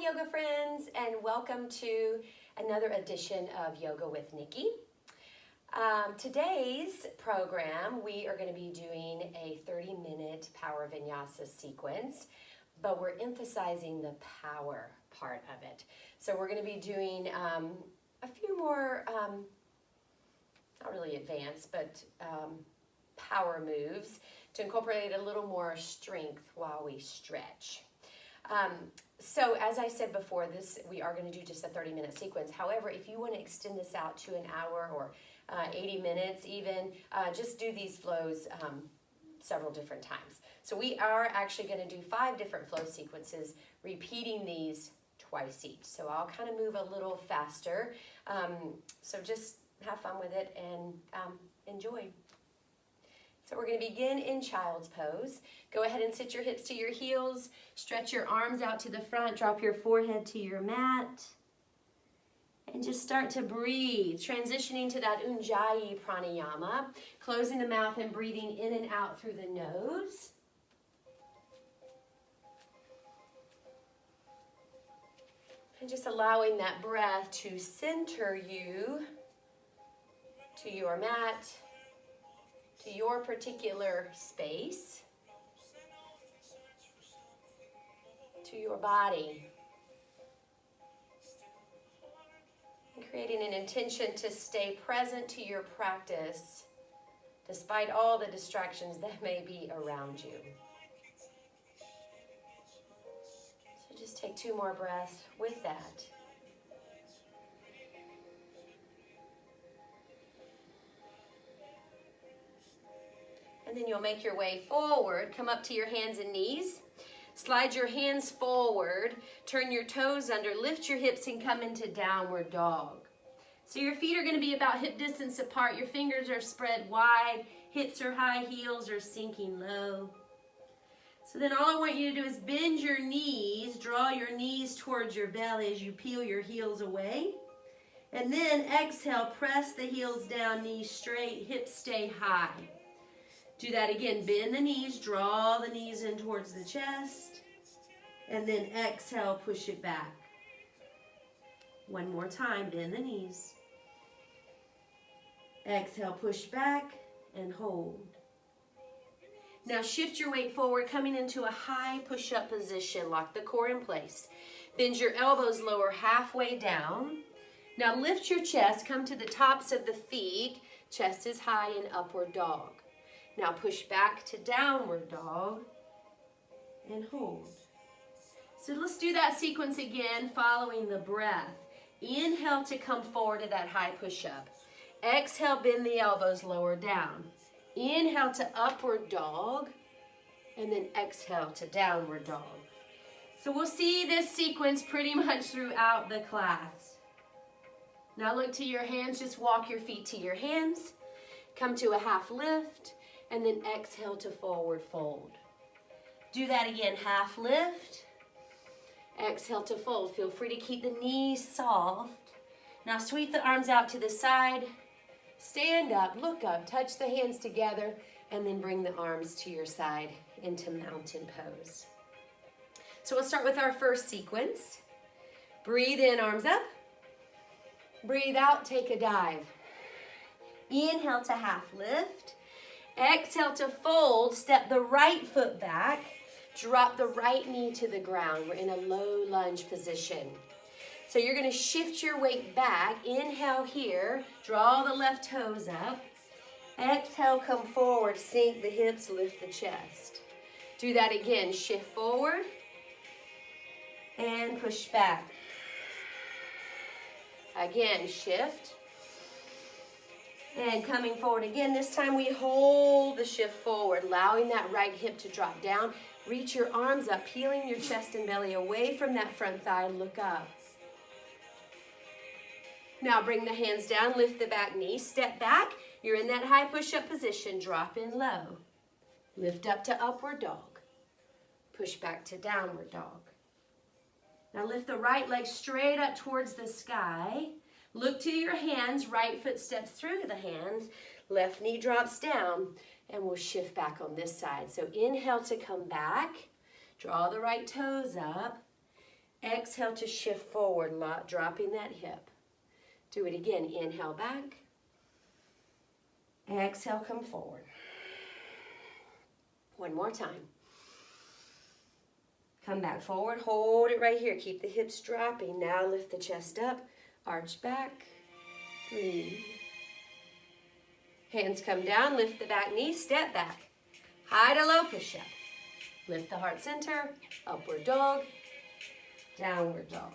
Hi yoga friends, and welcome to another edition of Yoga with Nikki. Today's program we are going to be doing a 30-minute power vinyasa sequence, but we're emphasizing the power part of it. So we're going to be doing a few more, not really advanced, but power moves to incorporate a little more strength while we stretch. So as I said before, we are going to do just a 30-minute sequence. However, if you want to extend this out to an hour or 80 minutes even, just do these flows several different times. So we are actually going to do 5 different flow sequences, repeating these twice each. So I'll kind of move a little faster. So just have fun with it and enjoy. So we're going to begin in child's pose. Go ahead and sit your hips to your heels. Stretch your arms out to the front. Drop your forehead to your mat. And just start to breathe, transitioning to that Ujjayi pranayama. Closing the mouth and breathing in and out through the nose. And just allowing that breath to center you to your mat, to your particular space, to your body. And creating an intention to stay present to your practice despite all the distractions that may be around you. So just take 2 more breaths with that. And then you'll make your way forward. Come up to your hands and knees. Slide your hands forward. Turn your toes under. Lift your hips and come into downward dog. So your feet are going to be about hip distance apart. Your fingers are spread wide. Hips are high. Heels are sinking low. So then all I want you to do is bend your knees. Draw your knees towards your belly as you peel your heels away. And then exhale. Press the heels down. Knees straight. Hips stay high. Do that again. Bend the knees, draw the knees in towards the chest, and then exhale, push it back. One more time, bend the knees. Exhale, push back, and hold. Now shift your weight forward, coming into a high push-up position. Lock the core in place. Bend your elbows lower halfway down. Now lift your chest, come to the tops of the feet. Chest is high in upward dog. Now push back to downward dog and hold. So let's do that sequence again, following the breath. Inhale to come forward to that high push-up. Exhale, bend the elbows lower down. Inhale to upward dog, and then exhale to downward dog. So we'll see this sequence pretty much throughout the class. Now look to your hands, just walk your feet to your hands. Come to a half lift. And then exhale to forward fold. Do that again, half lift. Exhale to fold. Feel free to keep the knees soft. Now sweep the arms out to the side. Stand up, look up, touch the hands together, and then bring the arms to your side into mountain pose. So we'll start with our first sequence. Breathe in, arms up. Breathe out, take a dive. Inhale to half lift. Exhale to fold, step the right foot back, drop the right knee to the ground. We're in a low lunge position. So you're going to shift your weight back. Inhale here, draw the left toes up. Exhale, come forward, sink the hips, lift the chest. Do that again, shift forward and push back. Again, shift. And coming forward again, this time we hold the shift forward, allowing that right hip to drop down. Reach your arms up, peeling your chest and belly away from that front thigh, look up. Now bring the hands down, lift the back knee, step back. You're in that high push-up position, drop in low. Lift up to upward dog. Push back to downward dog. Now lift the right leg straight up towards the sky. Look to your hands, right foot steps through the hands, left knee drops down, and we'll shift back on this side. So inhale to come back, draw the right toes up, exhale to shift forward, dropping that hip. Do it again. Inhale back. Exhale, come forward. One more time. Come back forward. Hold it right here. Keep the hips dropping. Now lift the chest up. Arch back. Breathe. Hands come down. Lift the back knee. Step back. High to low push-up. Lift the heart center. Upward dog. Downward dog.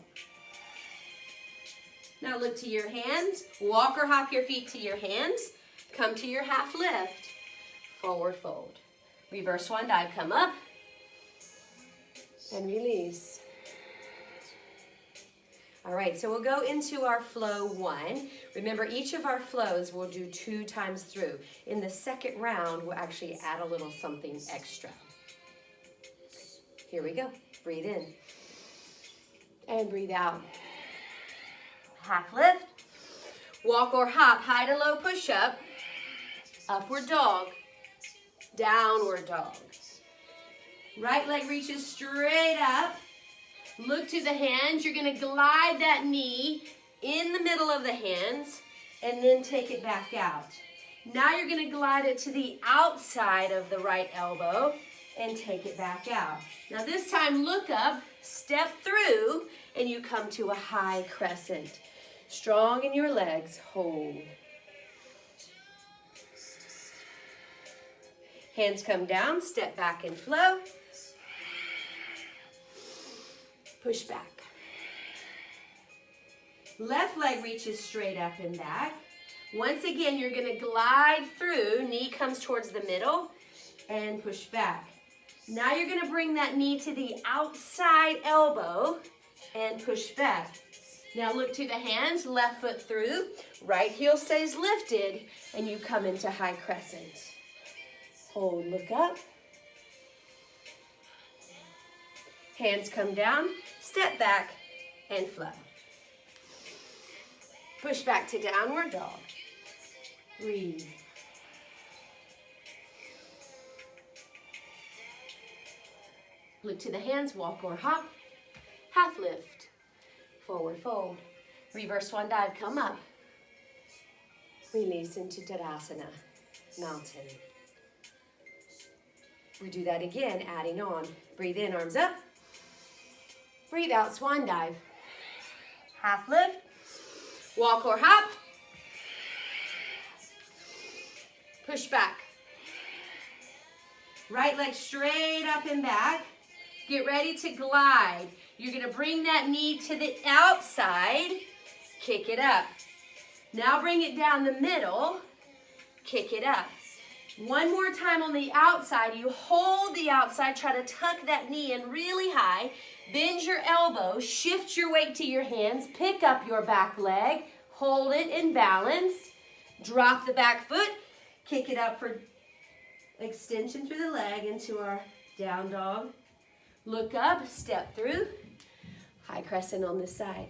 Now look to your hands. Walk or hop your feet to your hands. Come to your half lift. Forward fold. Reverse swan dive. Come up. And release. All right, so we'll go into our flow 1. Remember, each of our flows we'll do 2 times through. In the second round, we'll actually add a little something extra. Here we go. Breathe in. And breathe out. Half lift. Walk or hop, high to low push-up. Upward dog. Downward dog. Right leg reaches straight up. Look to the hands. You're going to glide that knee in the middle of the hands and then take it back out. Now you're going to glide it to the outside of the right elbow and take it back out. Now this time look up, step through, and you come to a high crescent. Strong in your legs. Hold. Hands come down, step back and flow. Push back. Left leg reaches straight up and back. Once again, you're going to glide through. Knee comes towards the middle and push back. Now you're going to bring that knee to the outside elbow and push back. Now look to the hands, left foot through. Right heel stays lifted and you come into high crescent. Hold, look up. Hands come down, step back, and flow. Push back to downward dog. Breathe. Look to the hands, walk or hop. Half lift. Forward fold. Reverse swan dive, come up. Release into Tadasana, mountain. We do that again, adding on. Breathe in, arms up. Breathe out, swan dive. Half lift. Walk or hop. Push back. Right leg straight up and back. Get ready to glide. You're going to bring that knee to the outside. Kick it up. Now bring it down the middle. Kick it up. One more time on the outside. You hold the outside. Try to tuck that knee in really high. Bend your elbow. Shift your weight to your hands. Pick up your back leg. Hold it in balance. Drop the back foot. Kick it up for extension through the leg into our down dog. Look up. Step through. High crescent on this side.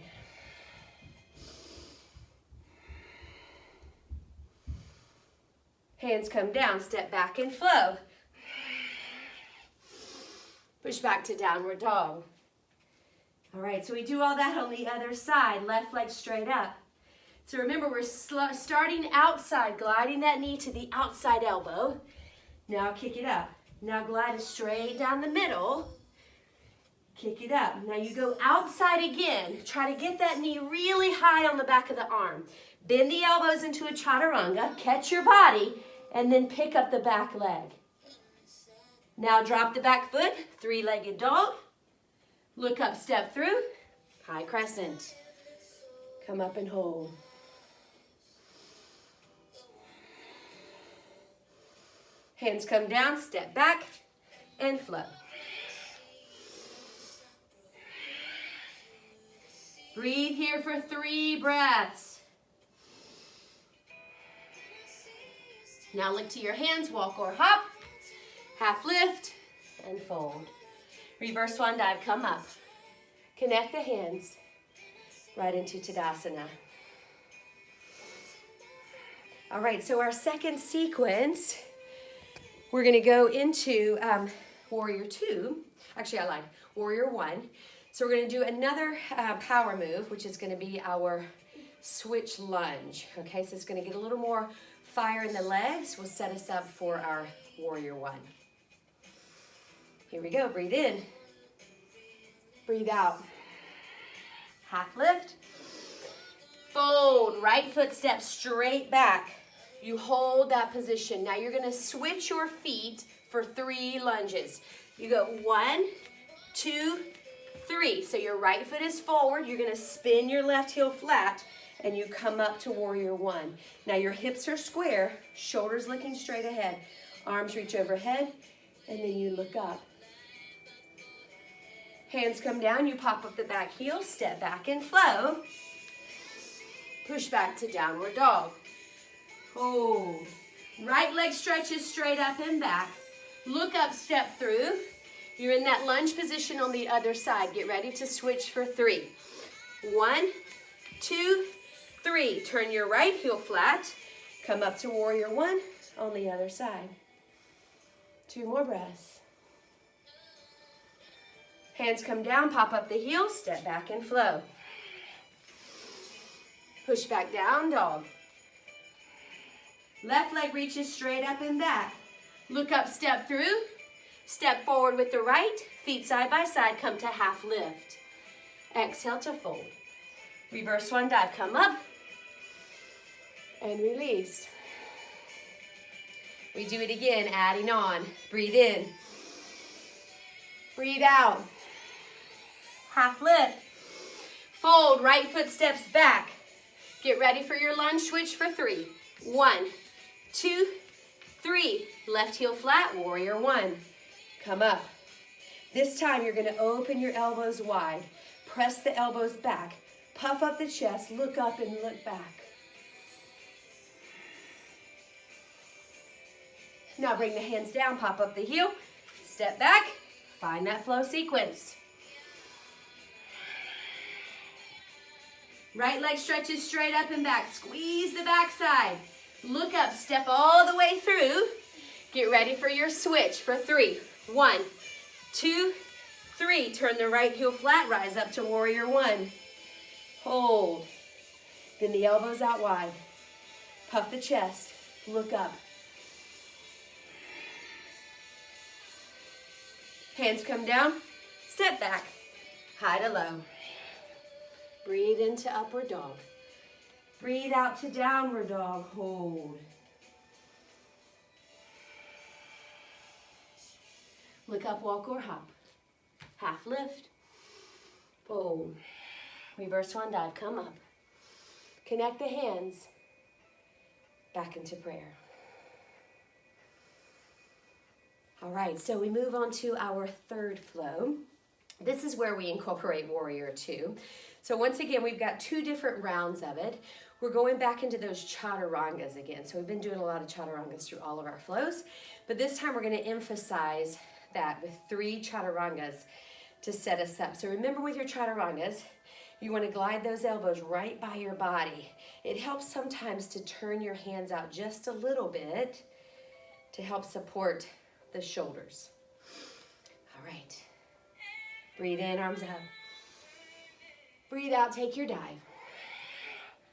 Hands come down, step back and flow. Push back to downward dog. All right, so we do all that on the other side. Left leg straight up. So remember, we're starting outside, gliding that knee to the outside elbow. Now kick it up. Now glide it straight down the middle. Kick it up. Now you go outside again. Try to get that knee really high on the back of the arm. Bend the elbows into a chaturanga. Catch your body. And then pick up the back leg. Now drop the back foot, 3-legged dog. Look up, step through, high crescent. Come up and hold. Hands come down, step back, and flow. Breathe here for 3 breaths. Now look to your hands, walk or hop, half lift, and fold. Reverse swan dive, come up. Connect the hands right into Tadasana. All right, so our second sequence, we're gonna go into Warrior 2. Actually, I lied, Warrior 1. So we're going to do another power move, which is going to be our switch lunge. Okay, so it's going to get a little more fire in the legs. Will set us up for our warrior one. Here we go. Breathe in. Breathe out. Half lift. Fold. Right foot steps straight back. You hold that position. Now you're going to switch your feet for 3 lunges. You go 1, 2, 3. So your right foot is forward. You're going to spin your left heel flat and you come up to warrior one. Now your hips are square, shoulders looking straight ahead. Arms reach overhead and then you look up. Hands come down, you pop up the back heel, step back and flow. Push back to downward dog. Hold. Right leg stretches straight up and back. Look up, step through. You're in that lunge position on the other side. Get ready to switch for 3. 1, 2, 3. Turn your right heel flat. Come up to warrior one on the other side. 2 more breaths. Hands come down, pop up the heel, step back and flow. Push back down, dog. Left leg reaches straight up and back. Look up, step through. Step forward with the right. Feet side by side, come to half lift. Exhale to fold. Reverse swan dive, come up. And release. We do it again, adding on. Breathe in. Breathe out. Half lift. Fold, right foot steps back. Get ready for your lunge switch for 3. 1, 2, 3. Left heel flat, warrior one. Come up. This time you're going to open your elbows wide. Press the elbows back. Puff up the chest, look up and look back. Now bring the hands down, pop up the heel, step back, find that flow sequence. Right leg stretches straight up and back. Squeeze the backside. Look up, step all the way through. Get ready for your switch for 3. 1, 2, 3. Turn the right heel flat, rise up to warrior one. Hold. Then the elbows out wide. Puff the chest, look up. Hands come down, step back, high to low. Breathe into upward dog. Breathe out to downward dog, hold. Look up, walk or hop. Half lift, fold. Reverse swan dive, come up. Connect the hands, back into prayer. All right, so we move on to our third flow. This is where we incorporate warrior two. So once again, we've got 2 different rounds of it. We're going back into those chaturangas again. So we've been doing a lot of chaturangas through all of our flows, but this time we're going to emphasize that with 3 chaturangas to set us up. So remember with your chaturangas, you want to glide those elbows right by your body. It helps sometimes to turn your hands out just a little bit to help support the shoulders. All right. Breathe in, arms up. Breathe out, take your dive.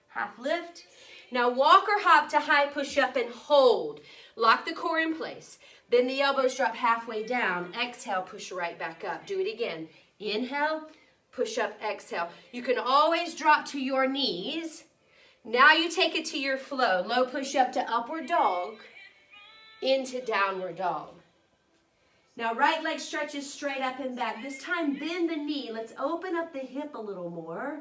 Half lift. Now walk or hop to high push up and hold. Lock the core in place. Then the elbows drop halfway down. Exhale, push right back up. Do it again. Inhale, push up, exhale. You can always drop to your knees. Now you take it to your flow. Low push up to upward dog into downward dog. Now right leg stretches straight up and back. This time bend the knee. Let's open up the hip a little more.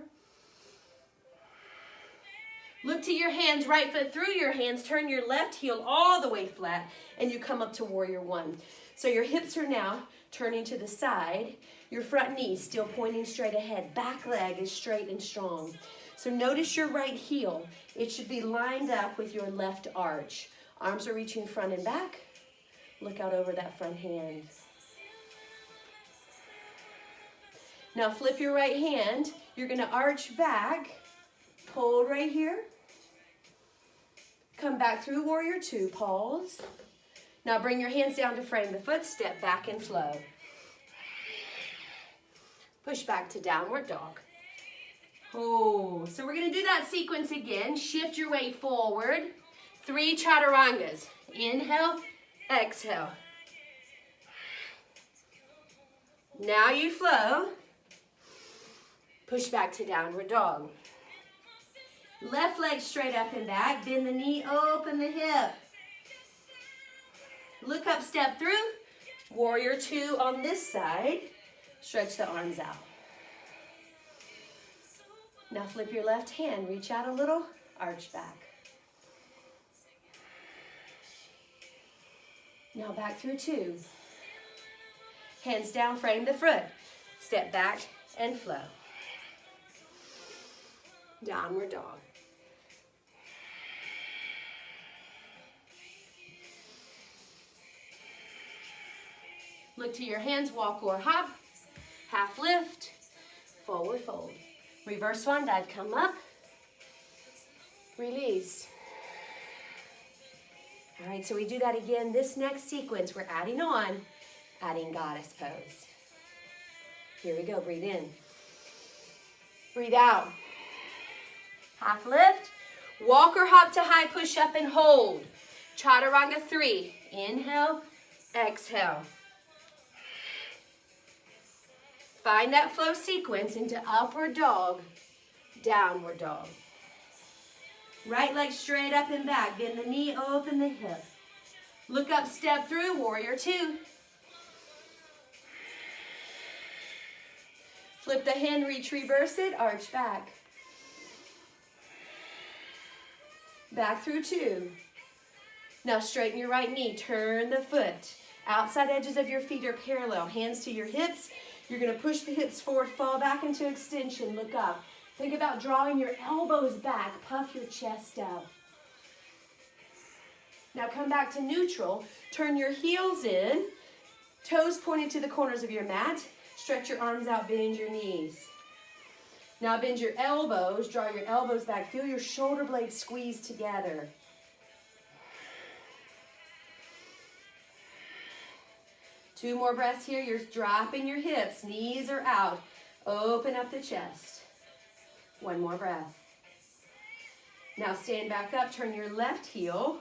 Look to your hands, right foot through your hands. Turn your left heel all the way flat and you come up to warrior one. So your hips are now turning to the side. Your front knee still pointing straight ahead. Back leg is straight and strong. So notice your right heel. It should be lined up with your left arch. Arms are reaching front and back. Look out over that front hand. Now flip your right hand. You're going to arch back. Hold right here. Come back through warrior two. Pause. Now bring your hands down to frame the foot. Step back and flow. Push back to downward dog. Oh, so we're going to do that sequence again. Shift your weight forward. 3 chaturangas. Inhale, exhale. Now you flow. Push back to downward dog. Left leg straight up and back. Bend the knee, open the hip. Look up, step through. Warrior 2 on this side. Stretch the arms out. Now flip your left hand. Reach out a little. Arch back. Now back through 2. Hands down, frame the foot. Step back and flow. Downward dog. Look to your hands, walk or hop. Half lift, forward fold. Reverse swan dive, come up. Release. All right, so we do that again. This next sequence, we're adding goddess pose. Here we go, breathe in. Breathe out. Half lift. Walk or hop to high push up and hold. Chaturanga 3. Inhale, exhale. Find that flow sequence into upward dog, downward dog. Right leg straight up and back. Bend the knee, open the hip. Look up, step through, warrior 2. Flip the hand, reach, reverse it, arch back. Back through 2. Now straighten your right knee, turn the foot. Outside edges of your feet are parallel. Hands to your hips. You're going to push the hips forward, fall back into extension, look up. Think about drawing your elbows back, puff your chest out. Now come back to neutral. Turn your heels in, toes pointed to the corners of your mat. Stretch your arms out, bend your knees. Now bend your elbows, draw your elbows back. Feel your shoulder blades squeeze together. Two more breaths here. You're dropping your hips. Knees are out. Open up the chest. One more breath. Now stand back up. Turn your left heel.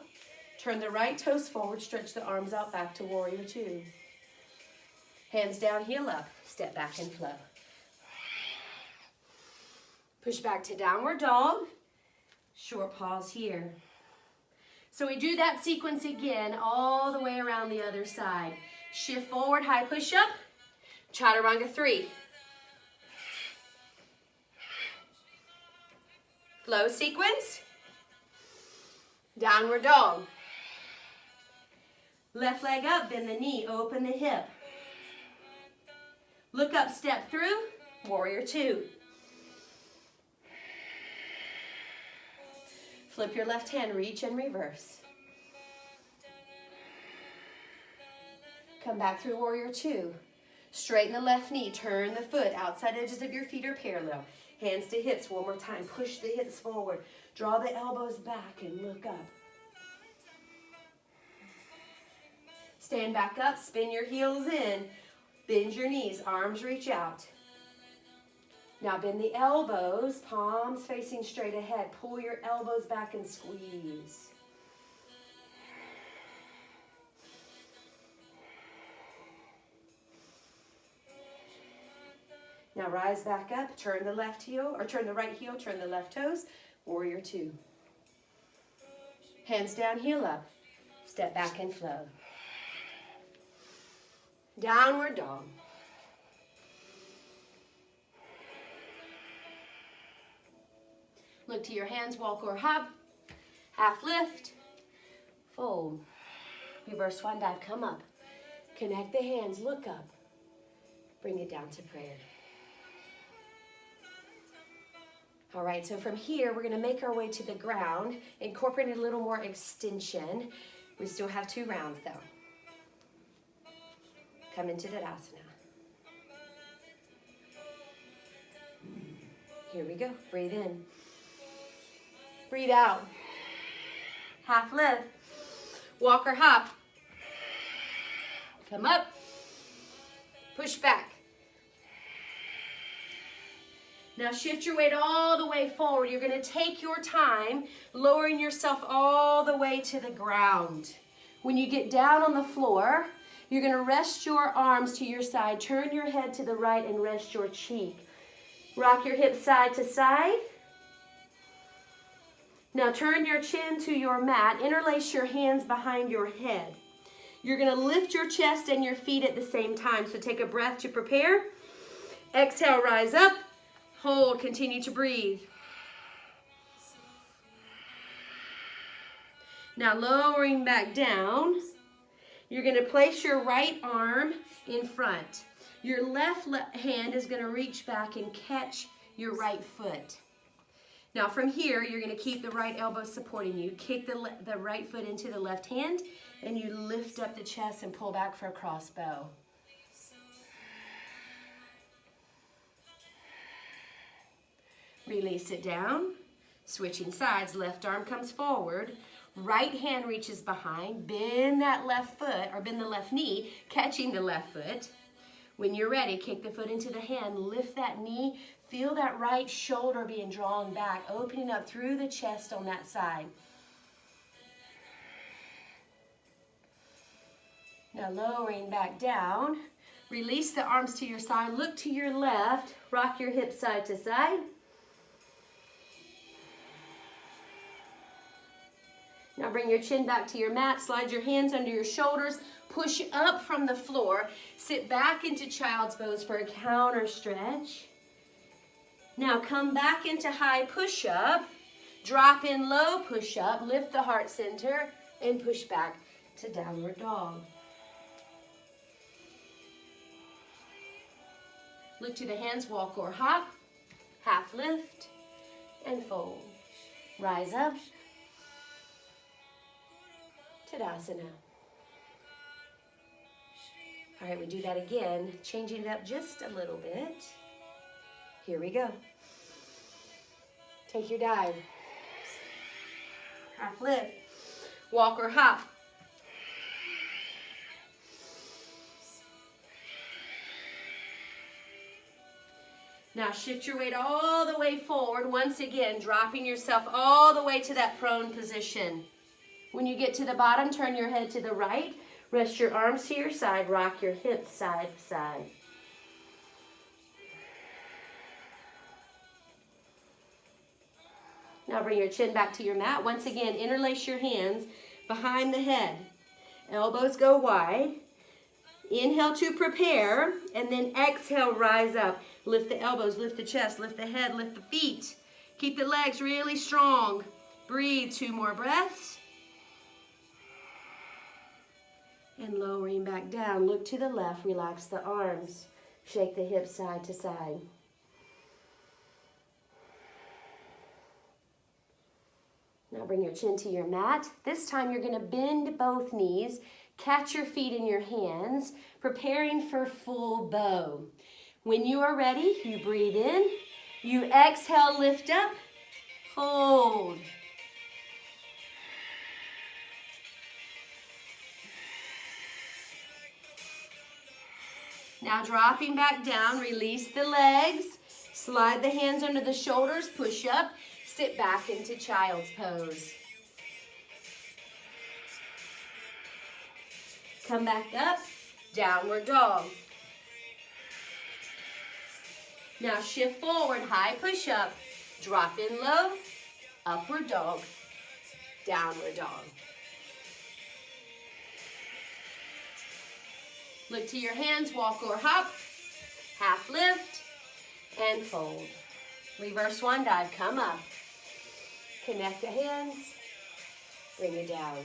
Turn the right toes forward. Stretch the arms out back to warrior 2. Hands down, heel up. Step back and flow. Push back to downward dog. Short pause here. So we do that sequence again all the way around the other side. Shift forward, high push up. Chaturanga 3. Flow sequence. Downward dog. Left leg up, bend the knee, open the hip. Look up, step through, warrior 2. Flip your left hand, reach and reverse. Come back through warrior 2. Straighten the left knee, turn the foot. Outside edges of your feet are parallel. Hands to hips, one more time. Push the hips forward. Draw the elbows back and look up. Stand back up, spin your heels in. Bend your knees, arms reach out. Now bend the elbows, palms facing straight ahead. Pull your elbows back and squeeze. Now rise back up, turn the left heel, or turn the right heel, turn the left toes, warrior 2. Hands down, heel up, step back and flow. Downward dog. Look to your hands, walk or hop, half lift, fold. Reverse swan dive, come up. Connect the hands, look up. Bring it down to prayer. All right, so from here, we're gonna make our way to the ground, incorporate a little more extension. We still have 2 rounds though. Come into Tadasana. Here we go, breathe in. Breathe out. Half lift. Walk or hop. Come up. Push back. Now shift your weight all the way forward. You're going to take your time, lowering yourself all the way to the ground. When you get down on the floor, you're going to rest your arms to your side. Turn your head to the right and rest your cheek. Rock your hips side to side. Now turn your chin to your mat. Interlace your hands behind your head. You're going to lift your chest and your feet at the same time. So take a breath to prepare. Exhale, rise up. Hold, continue to breathe. Now lowering back down, you're going to place your right arm in front. Your left hand is going to reach back and catch your right foot. Now from here, you're going to keep the right elbow supporting you. Kick the right foot into the left hand, and you lift up the chest and pull back for a crossbow. Release it down. Switching sides, left arm comes forward. Right hand reaches behind. Bend that left foot, or bend the left knee, catching the left foot. When you're ready, kick the foot into the hand. Lift that knee. Feel that right shoulder being drawn back, opening up through the chest on that side. Now lowering back down. Release the arms to your side. Look to your left. Rock your hips side to side. Now bring your chin back to your mat. Slide your hands under your shoulders. Push up from the floor. Sit back into child's pose for a counter stretch. Now come back into high push-up. Drop in low push-up. Lift the heart center and push back to downward dog. Look to the hands, walk or hop. Half lift and fold. Rise up. Tadasana. All right, we do that again, changing it up just a little bit. Here we go. Take your dive. Half lift. Walk or hop. Now shift your weight all the way forward. Once again, dropping yourself all the way to that prone position. When you get to the bottom, turn your head to the right. Rest your arms to your side. Rock your hips side to side. Now bring your chin back to your mat. Once again, interlace your hands behind the head. Elbows go wide. Inhale to prepare, and then exhale, rise up. Lift the elbows, lift the chest, lift the head, lift the feet. Keep the legs really strong. Breathe, 2 more breaths. And lowering back down, look to the left, relax the arms. Shake the hips side to side. Now bring your chin to your mat. This time you're going to bend both knees, catch your feet in your hands, preparing for full bow. When you are ready, you breathe in, you exhale, lift up, hold. Now dropping back down, release the legs, slide the hands under the shoulders, push up, sit back into child's pose. Come back up, downward dog. Now shift forward, high push up, drop in low, upward dog, downward dog. Look to your hands, walk or hop, half lift, and fold. Reverse one dive, come up. Connect the hands, bring it down.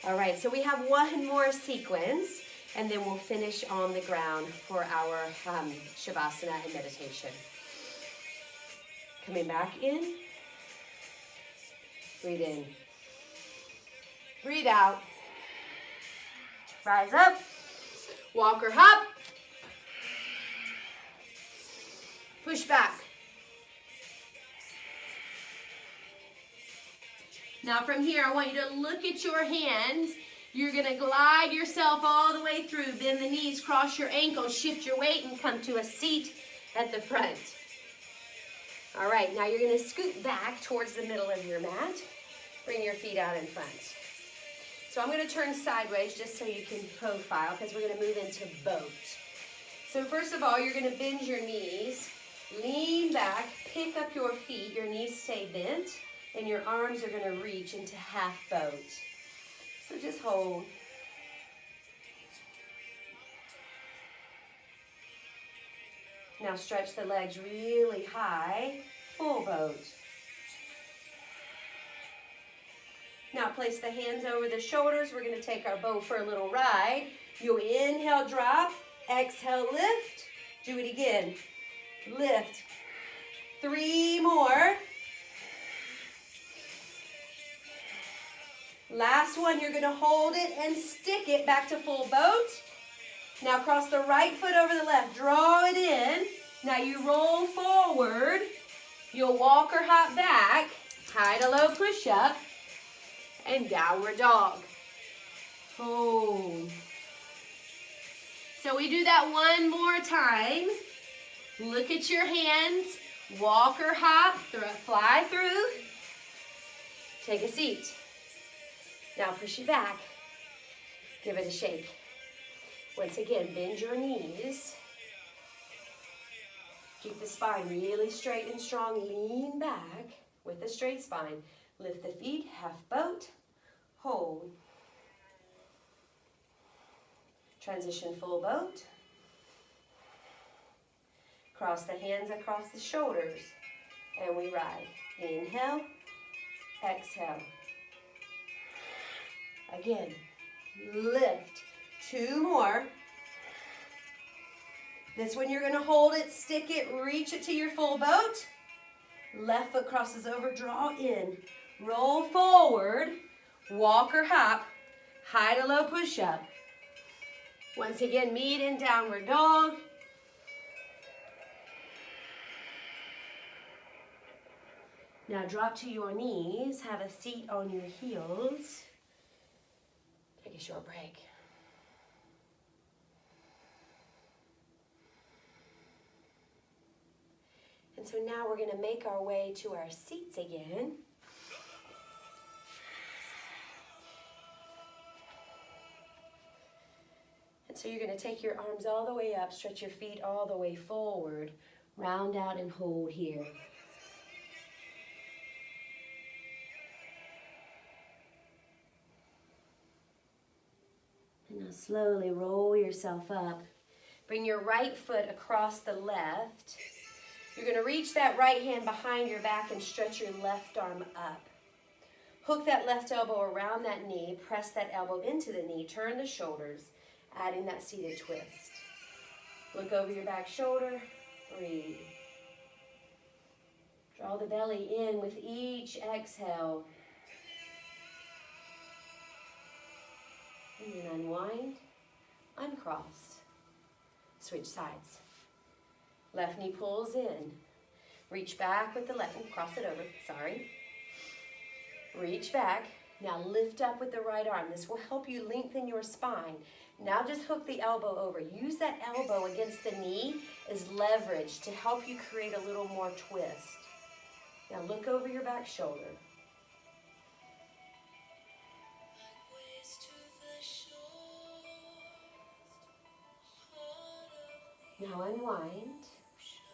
All right, so we have one more sequence, and then we'll finish on the ground for our Shavasana and meditation. Coming back in, breathe in, breathe out. Rise up, walk or hop, push back. Now from here, I want you to look at your hands. You're going to glide yourself all the way through. Bend the knees, cross your ankles, shift your weight, and come to a seat at the front. All right, now you're going to scoot back towards the middle of your mat. Bring your feet out in front. So I'm going to turn sideways just so you can profile because we're going to move into boat. So first of all, you're going to bend your knees, lean back, pick up your feet, your knees stay bent, and your arms are going to reach into half boat. So just hold. Now stretch the legs really high, full boat. Now place the hands over the shoulders. We're going to take our boat for a little ride. You'll inhale, drop, exhale, lift. Do it again. Lift. 3 more. Last one, you're going to hold it and stick it back to full boat. Now cross the right foot over the left. Draw it in. Now you roll forward. You'll walk or hop back. High to low push-up. And downward dog. Hold. So we do that one more time. Look at your hands. Walk or hop. Fly through. Take a seat. Now push it back. Give it a shake. Once again, bend your knees. Keep the spine really straight and strong. Lean back with a straight spine. Lift the feet, half boat, hold. Transition full boat. Cross the hands across the shoulders, and we ride. Inhale, exhale. Again, lift. 2 more. This one you're going to hold it, stick it, reach it to your full boat. Left foot crosses over, draw in. Roll forward, walk or hop, high to low push-up. Once again, meet in downward dog. Now drop to your knees, have a seat on your heels. Take a short break. And so now we're going to make our way to our seats again. And so you're going to take your arms all the way up, stretch your feet all the way forward, round out and hold here. And now slowly roll yourself up. Bring your right foot across the left. You're going to reach that right hand behind your back and stretch your left arm up. Hook that left elbow around that knee. Press that elbow into the knee. Turn the shoulders, adding that seated twist. Look over your back shoulder. Breathe. Draw the belly in with each exhale. And then unwind, uncross. Switch sides. Left knee pulls in. Reach back with the left knee. Cross it over. Sorry. Reach back. Now lift up with the right arm. This will help you lengthen your spine. Now just hook the elbow over. Use that elbow against the knee as leverage to help you create a little more twist. Now look over your back shoulder. Now unwind.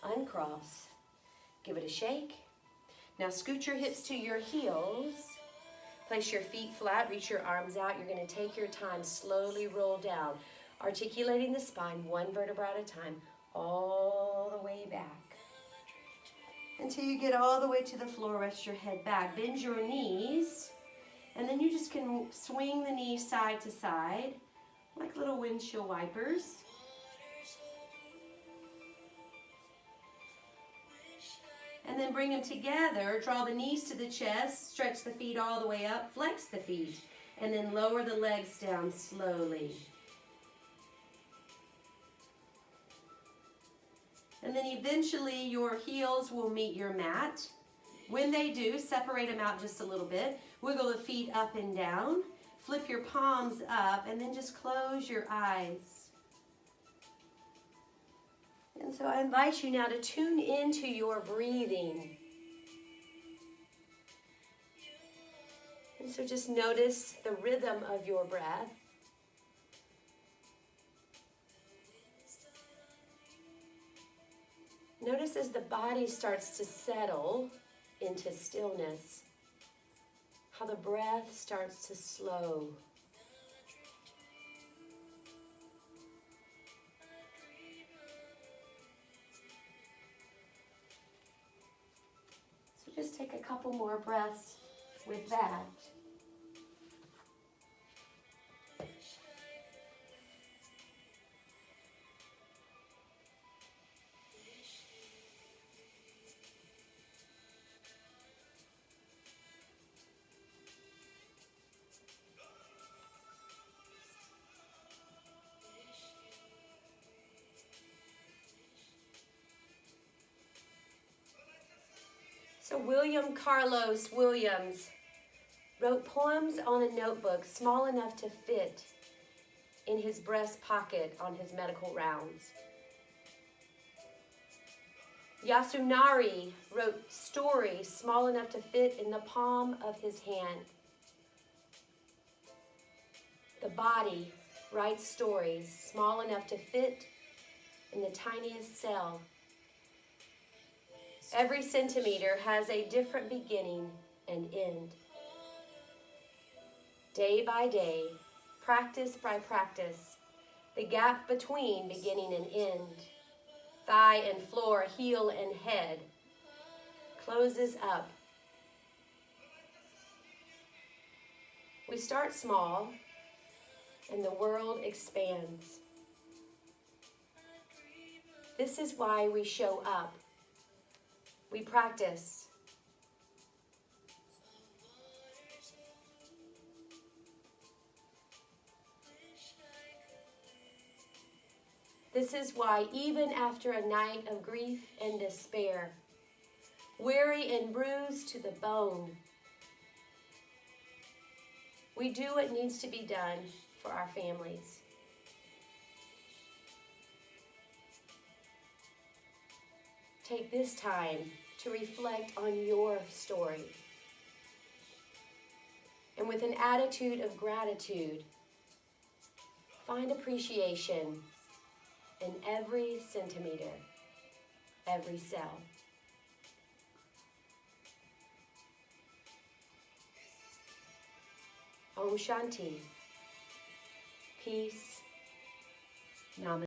Uncross. Give it a shake. Now scoot your hips to your heels. Place your feet flat. Reach your arms out. You're going to take your time. Slowly roll down. Articulating the spine one vertebra at a time. All the way back. Until you get all the way to the floor. Rest your head back. Bend your knees. And then you just can swing the knees side to side. Like little windshield wipers. And then bring them together, draw the knees to the chest, stretch the feet all the way up, flex the feet, and then lower the legs down slowly. And then eventually your heels will meet your mat. When they do, separate them out just a little bit. Wiggle the feet up and down, flip your palms up, and then just close your eyes. And so I invite you now to tune into your breathing. And so just notice the rhythm of your breath. Notice as the body starts to settle into stillness, how the breath starts to slow. So just take a couple more breaths with that. So William Carlos Williams wrote poems on a notebook small enough to fit in his breast pocket on his medical rounds. Yasunari wrote stories small enough to fit in the palm of his hand. The body writes stories small enough to fit in the tiniest cell. Every centimeter has a different beginning and end. Day by day, practice by practice, the gap between beginning and end, thigh and floor, heel and head, closes up. We start small, and the world expands. This is why we show up. We practice. This is why even after a night of grief and despair, weary and bruised to the bone, we do what needs to be done for our families. Take this time to reflect on your story. And with an attitude of gratitude, find appreciation in every centimeter, every cell. Om Shanti. Peace. Namaste.